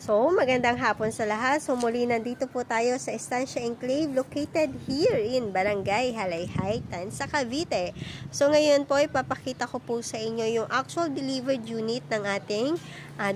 So, magandang hapon sa lahat. So, muli nandito po tayo sa Estancia Enclave located here in Barangay Halayhay, Tansa, Cavite. So, ngayon po, ipapakita ko po sa inyo yung actual delivered unit ng ating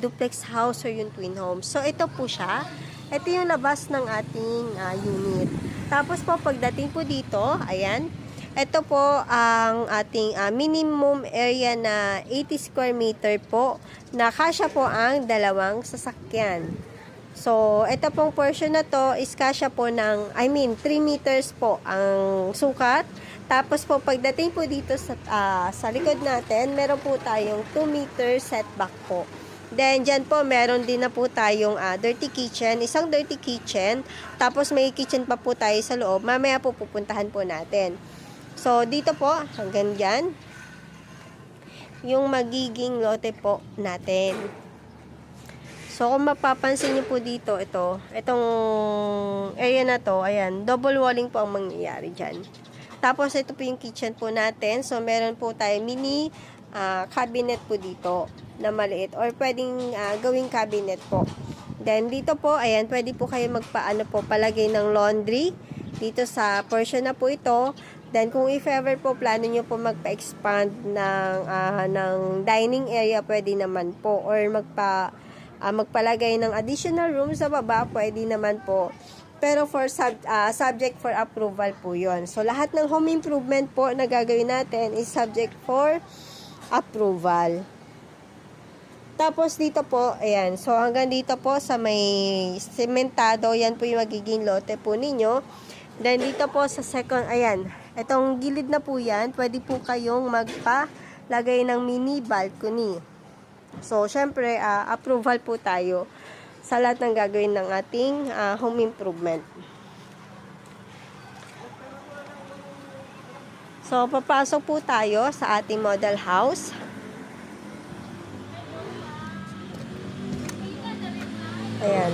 duplex house or yung twin home. So, ito po siya. Ito yung labas ng ating unit. Tapos po, pagdating po dito, ayan, ito po ang ating minimum area na 80 square meter po na kasya po ang dalawang sasakyan. So, ito pong portion na to is kasya po ng, 3 meters po ang sukat. Tapos po, pagdating po dito sa likod natin, meron po tayong 2 meter setback po. Then, dyan po, meron din na po tayong dirty kitchen, isang dirty kitchen. Tapos, may kitchen pa po tayo sa loob. Mamaya po pupuntahan po natin. So, dito po, hanggang dyan, yung magiging lote po natin. So, kung mapapansin nyo po dito, itong area na to, ayan, double walling po ang mangyayari dyan. Tapos, ito po yung kitchen po natin. So, meron po tayo mini cabinet po dito na maliit or pwedeng gawing cabinet po. Then, dito po, ayan, pwede po kayo palagay ng laundry dito sa portion na po ito. Then, kung if ever po plano nyo po magpa-expand ng dining area, pwede naman po. Or magpalagay ng additional room sa baba, pwede naman po. Pero for subject for approval po yon. So, lahat ng home improvement po na gagawin natin is subject for approval. Tapos, dito po, ayan. So, hanggang dito po sa may sementado, yan po yung magiging lote po ninyo. Then, dito po sa second, ayan. Itong gilid na po yan, pwede po kayong magpalagay ng mini balcony. So, syempre, approval po tayo sa lahat ng gagawin ng ating home improvement. So, papasok po tayo sa ating model house. Ayan.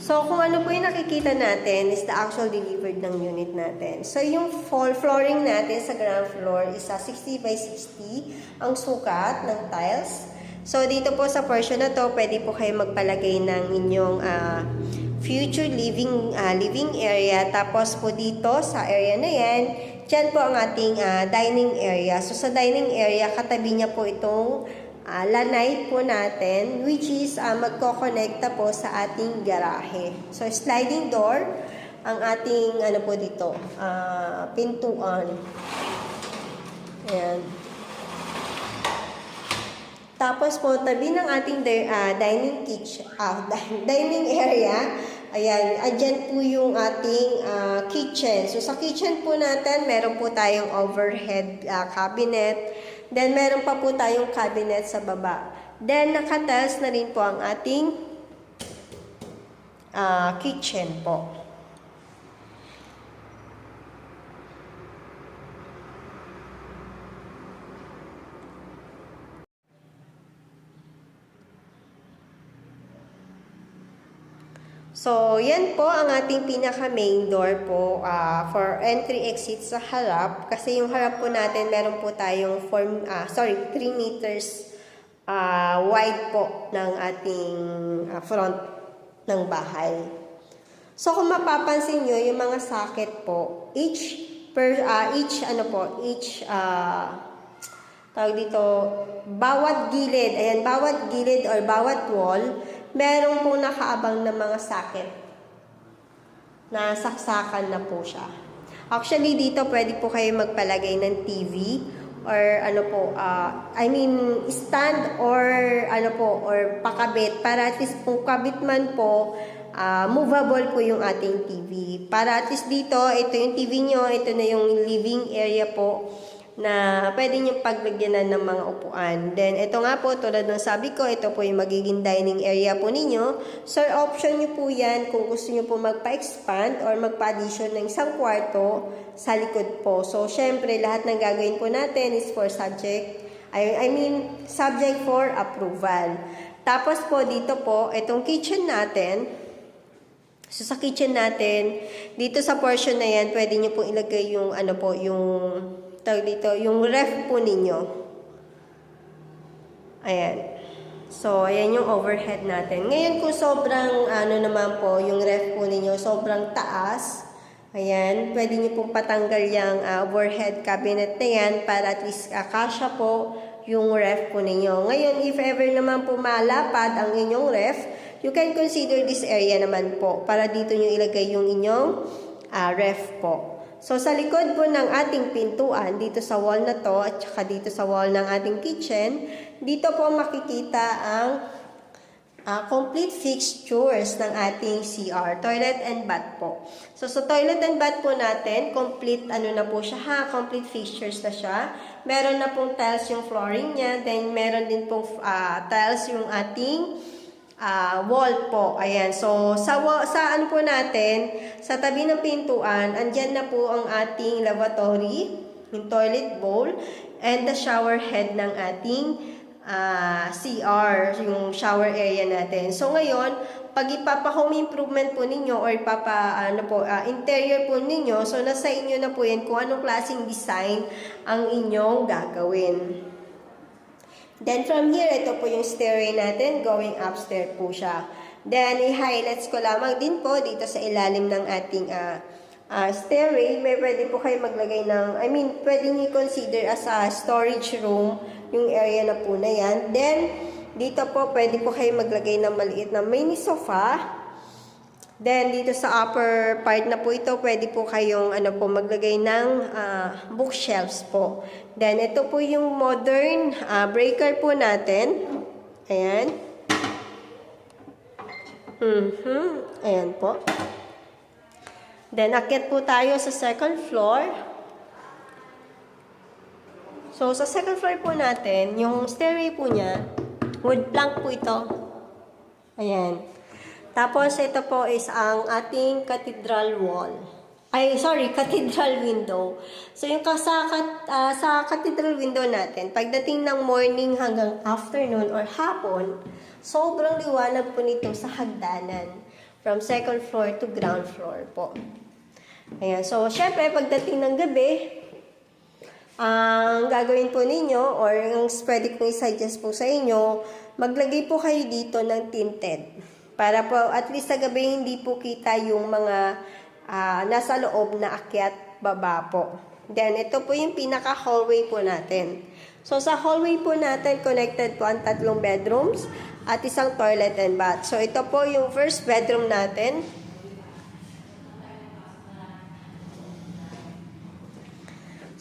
So, kung ano po yung nakikita natin is the actual delivered ng unit natin. So, yung flooring natin sa ground floor is 60 by 60 ang sukat ng tiles. So, dito po sa portion na to, pwede po kayo magpalagay ng inyong future living area. Tapos po dito sa area na yan, dyan po ang ating dining area. So, sa dining area, katabi niya po itong lanay po natin, which is magkokonekta po sa ating garahe. So, sliding door ang ating po dito, pintuan. Ayan. Tapos po, tabi ng ating dining area, ayan, andyan po yung ating kitchen. So, sa kitchen po natin, meron po tayong overhead cabinet. Then, meron pa po tayong cabinet sa baba. Then, nakatiles na rin po ang ating kitchen po. So, yan po ang ating pinaka-main door po for entry-exit sa harap. Kasi yung harap po natin, meron po tayong 3 meters wide po ng ating front ng bahay. So, kung mapapansin nyo, yung mga socket po, bawat gilid, ayan, bawat gilid or bawat wall, meron pong nakaabang na mga socket na saksakan na po siya. Actually, dito pwede po kayo magpalagay ng TV or stand or or pakabit para at least kung kabit man po, movable po yung ating TV. Para at least dito, ito yung TV nyo, ito na yung living area po na pwede nyo paglagyanan ng mga upuan. Then, ito nga po, tulad ng sabi ko, ito po yung magiging dining area po ninyo. So, option nyo po yan kung gusto nyo po magpa-expand or magpa-addition ng isang kwarto sa likod po. So, syempre, lahat ng gagawin po natin is for subject for approval. Tapos po, dito po, itong kitchen natin. So, sa kitchen natin, dito sa portion na yan, pwede nyo po ilagay yung, yung ref po ninyo. Ayan. So, ayan yung overhead natin. Ngayon kung sobrang, ano naman po, yung ref po ninyo, sobrang taas, ayan, pwede nyo pong patanggal yung overhead cabinet na yan para at least kasya po yung ref po ninyo. Ngayon, if ever naman po malapad ang inyong ref, you can consider this area naman po para dito nyo ilagay yung inyong ref po. So, sa likod po ng ating pintuan, dito sa wall na to, at saka dito sa wall ng ating kitchen, dito po makikita ang complete fixtures ng ating CR, toilet and bath po. So, sa toilet and bath po natin, complete ano na po siya ha, complete fixtures na siya. Meron na pong tiles yung flooring niya, then meron din pong tiles yung ating wall po. Ayan. So, sa ano po natin, sa tabi ng pintuan, andyan na po ang ating lavatory, yung toilet bowl, and the shower head ng ating CR, yung shower area natin. So, ngayon, pag ipapa-home improvement po ninyo or interior po ninyo, so nasa inyo na po yan kung anong klaseng design ang inyong gagawin. Then from here, ito po yung stairway natin, going upstairs po siya. Then i-highlights ko lamang din po dito sa ilalim ng ating stairway. May pwede po kayo maglagay ng, pwede nyo consider as a storage room yung area na po na yan. Then dito po, pwede po kayo maglagay ng maliit na mini sofa. Then, dito sa upper part na po ito, pwede po kayong maglagay ng bookshelves po. Then, ito po yung modern breaker po natin. Ayan. Ayan po. Then, akyat po tayo sa second floor. So, sa second floor po natin, yung stairway po niya, wood plank po ito. Ayan. Tapos, ito po is ang ating cathedral wall. Cathedral window. So, yung sa cathedral window natin, pagdating ng morning hanggang afternoon or hapon, sobrang liwanag po nito sa hagdanan. From second floor to ground floor po. Ayan. So, syempre, pagdating ng gabi, ang gagawin po ninyo, or ang pwede kong i-suggest po sa inyo, maglagay po kayo dito ng tinted. Para po, at least sa gabi, hindi po kita yung mga nasa loob na akyat baba po. Then, ito po yung pinaka-hallway po natin. So, sa hallway po natin, connected po ang 3 bedrooms at isang toilet and bath. So, ito po yung first bedroom natin.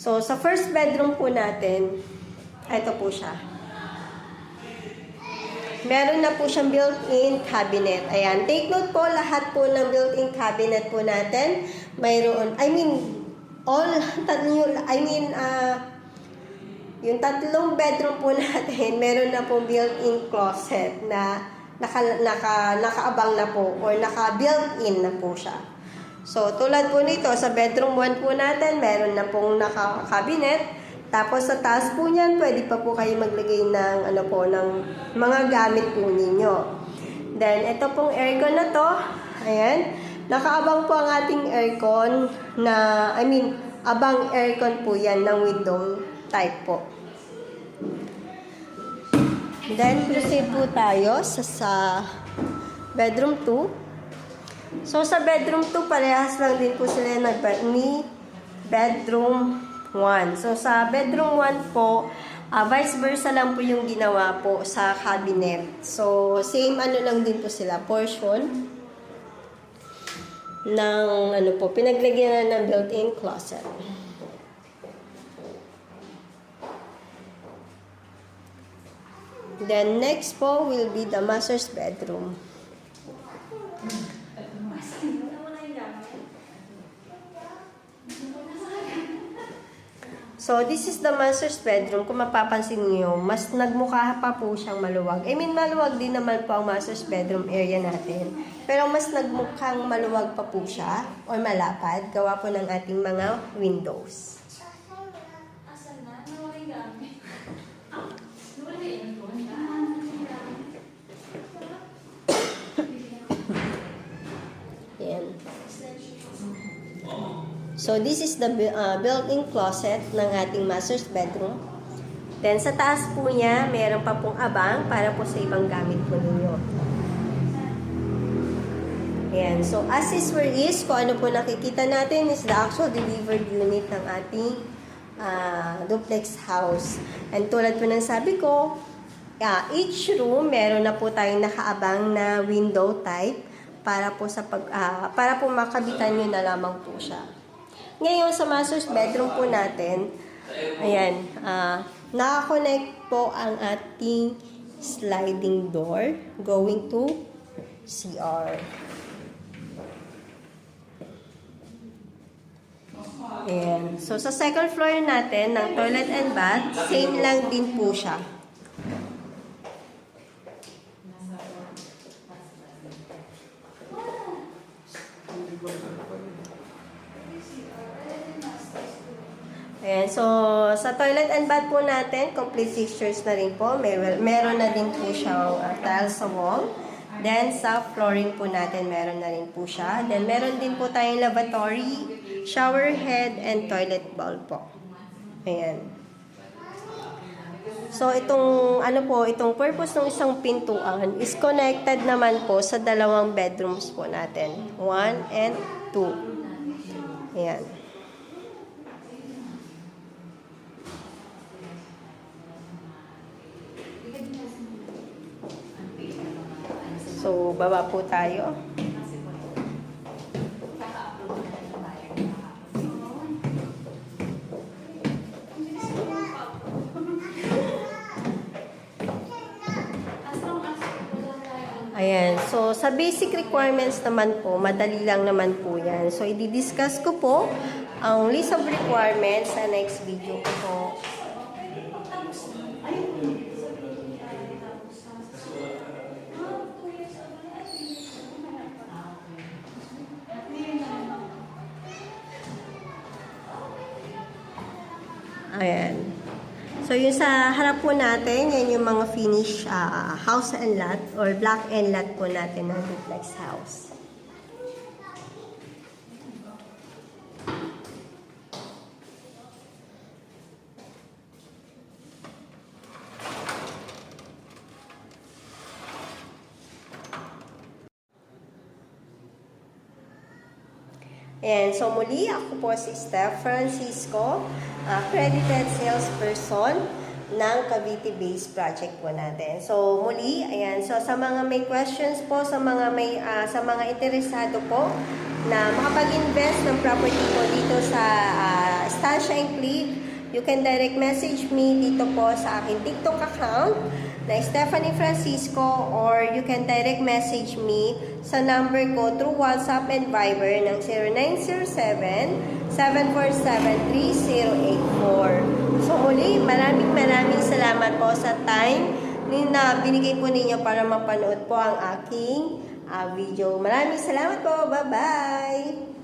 So, sa first bedroom po natin, ito po siya. Meron na po siyang built-in cabinet. Ayan. Take note po, lahat po ng built-in cabinet po natin, mayroon, yung 3 bedroom po natin, meron na pong built-in closet na nakaabang na po or naka-built-in na po siya. So, tulad po nito, sa bedroom 1 po natin, meron na pong naka-cabinet. Tapos sa taas po niyan, pwede pa po kayo maglagay ng ng mga gamit po ninyo. Then ito pong aircon na to, ayan, nakaabang po ang ating aircon na abang aircon po 'yan ng window type po. Then proceed po tayo sa bedroom 2. So sa bedroom 2, parehas lang din po sila ni bedroom 1. So, sa bedroom 1 po, vice versa lang po yung ginawa po sa cabinet. So, same lang din po sila, portion ng pinaglagyan na ng built-in closet. Then, next po will be the master's bedroom. So, this is the master's bedroom. Kung mapapansin niyo, mas nagmukha pa po siyang maluwag. Maluwag din naman po ang master's bedroom area natin. Pero mas nagmukhang maluwag pa po siya or malapad. Gawa po ng ating mga windows. Yan. So, this is the built-in closet ng ating master's bedroom. Then, sa taas po niya, meron pa pong abang para po sa ibang gamit po ninyo. Ayan. So, as is where is, kung ano po nakikita natin is the actual delivered unit ng ating duplex house. And tulad po ng sabi ko, each room, meron na po tayong nakaabang na window type para po para po makabitan nyo na lamang po siya. Ngayon, sa master's bedroom po natin, ayan, naka-connect po ang ating sliding door going to CR. Ayan. So, sa second floor natin, ng toilet and bath, same lang din po siya. Ayan, so sa toilet and bath po natin, complete fixtures na rin po. Meron na din po siyang tiles sa wall. Then sa flooring po natin, meron na rin po siya. Then meron din po tayong lavatory, shower head, and toilet bowl po. Ayan. So itong itong purpose ng isang pintuan is connected naman po sa dalawang bedrooms po natin. 1 and 2. Ayan. So, baba po tayo. Ayan. So, sa basic requirements naman po, madali lang naman po yan. So, i-discuss ko po ang list of requirements sa next video ko po. Ayan. So, yung sa harap po natin, yan yung mga finish house and lot or block and lot po natin ng duplex house. And so muli, ako po si Steph Francisco, accredited salesperson ng Cavite-based project po natin. So muli, ayan, so sa mga may questions po, sa mga interesado po na makapag-invest ng property po dito sa Estancia Enclave, you can direct message me dito po sa aking TikTok account na Stephanie Francisco, or you can direct message me sa number ko through WhatsApp and Viber ng 0907-747-3084. So muli, maraming salamat po sa time na binigay po ninyo para mapanood po ang aking video. Maraming salamat po. Bye-bye!